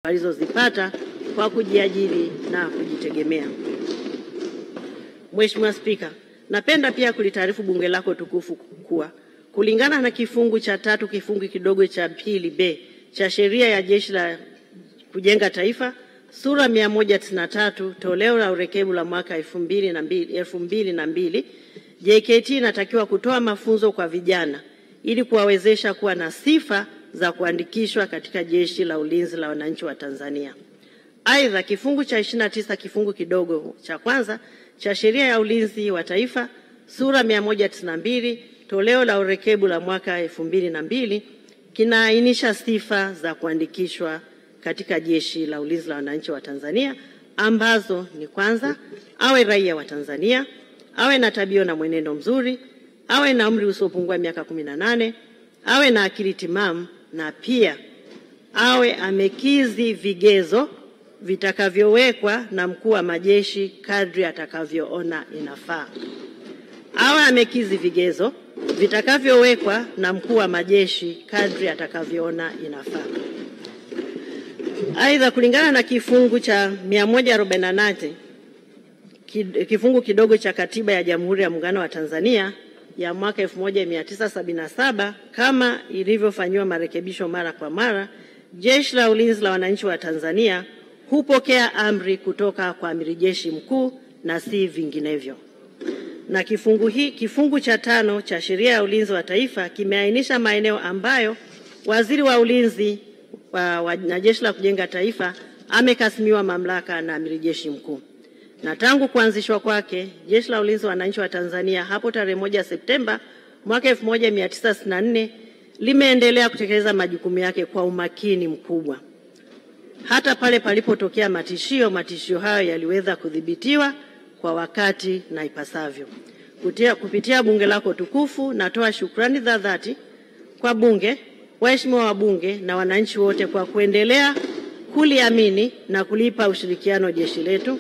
walizozipata kwa kujiajiri na kujitegemea. Mheshimiwa Spika, napenda pia kulitaarifu bunge lako tukufu kuwa kulingana na kifungu cha 3 kifungu kidogo cha 2B cha sheria ya Jeshi la Kujenga Taifa sura 193 toleo la urekebu la mwaka 2002, JKT inatakiwa kutoa mafunzo kwa vijana ili kuwawezesha kuwa na sifa za kuandikishwa katika Jeshi la Ulinzi la Wananchi wa Tanzania. Aidha, kifungu cha 29 kifungu kidogo cha kwanza cha sheria ya Ulinzi wa Taifa sura 192 toleo la urekebu la mwaka 2002 kinaainisha sifa za kuandikishwa katika Jeshi la Ulinzi la Wananchi wa Tanzania ambazo ni kwanza, awe raia wa Tanzania, awe na tabia na mwenendo mzuri, awe na umri usiopungua miaka 18, awe na akili timamu na pia awe amekizi vigezo vitakavyowekwa na mkuu wa majeshi kadri atakavyoona inafaa. Awe amekizi vigezo vitakavyowekwa na mkuu wa majeshi kadri atakavyoona inafaa. Aidha, kulingana na kifungu cha 148 kifungu kidogo cha Katiba ya Jamhuri ya Muungano wa Tanzania ya mwaka 1977 kama ilivyofanywa marekebisho mara kwa mara, Jeshi la Ulinzi la Wananchi wa Tanzania hupokea amri kutoka kwa Amiri Jeshi Mkuu na si vinginevyo. Na kifungu cha 5 cha sheria ya Ulinzi wa Taifa kimeainisha maeneo ambayo Waziri wa Ulinzi na Jeshi la Kujenga Taifa amekasimiwa mamlaka na Amiri Jeshi Mkuu. Na tangu kuanzishwa kwake, Jeshi la Ulinzi wa Wananchi wa Tanzania hapo tarehe 1 Septemba mwaka 1964 limeendelea kutekeleza majukumu yake kwa umakini mkubwa. Hata pale palipotokea matishio hayo yaliweza kudhibitiwa kwa wakati na ipasavyo. Kupitia bunge lako tukufu, natoa shukrani za dhati kwa bunge, waheshimiwa wabunge na wananchi wote kwa kuendelea kuliamini na kulipa ushirikiano jeshi letu.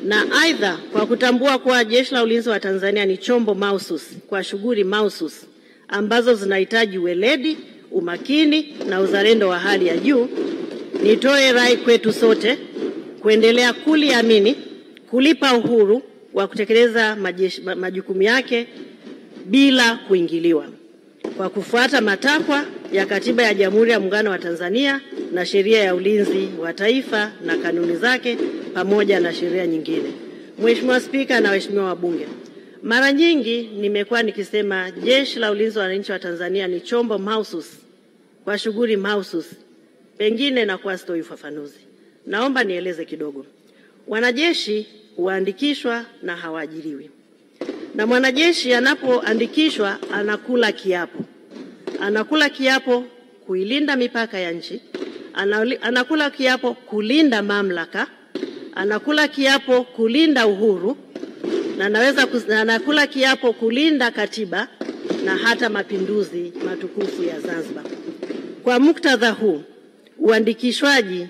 Na aidha, kwa kutambua kuwa Jeshi la Ulinzi wa Tanzania ni chombo mahususi kwa shughuli mahususi ambazo zinahitaji weledi, umakini na uzalendo wa hali ya juu, nitoe rai kwetu sote kuendelea kuliamini, kulipa uhuru wa kutekeleza majukumu yake bila kuingiliwa, kwa kufuata matakwa ya Katiba ya Jamhuri ya Muungano wa Tanzania na sheria ya Ulinzi wa Taifa na kanuni zake pamoja na sheria nyingine. Mheshimiwa Spika na waheshimiwa wabunge, mara nyingi nimekuwa nikisema Jeshi la Ulinzi wa Wananchi wa Tanzania ni chombo mahususi kwa shughuli mahususi, pengine na kwa sitoi ufafanuzi. Naomba nieleze kidogo. Wanajeshi huandikishwa na hawaajiriwi. Na mwanajeshi anapoandikishwa anakula kiapo. Anakula kiapo kuilinda mipaka ya nchi, anakula kiapo kulinda mamlaka, anakula kiapo kulinda uhuru, na anakula kiapo kulinda katiba na hata mapinduzi matukufu ya Zanzibar. Kwa muktadha huu, uandikishwaji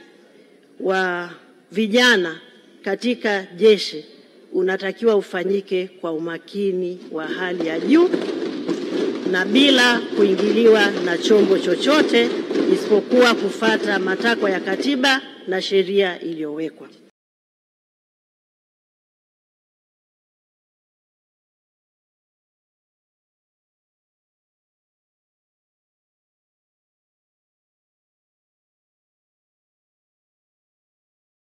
wa vijana katika jeshi unatakiwa ufanyike kwa umakini wa hali ya juu na bila kuingiliwa na chombo chochote isipokuwa kufuata matakwa ya katiba na sheria iliyowekwa.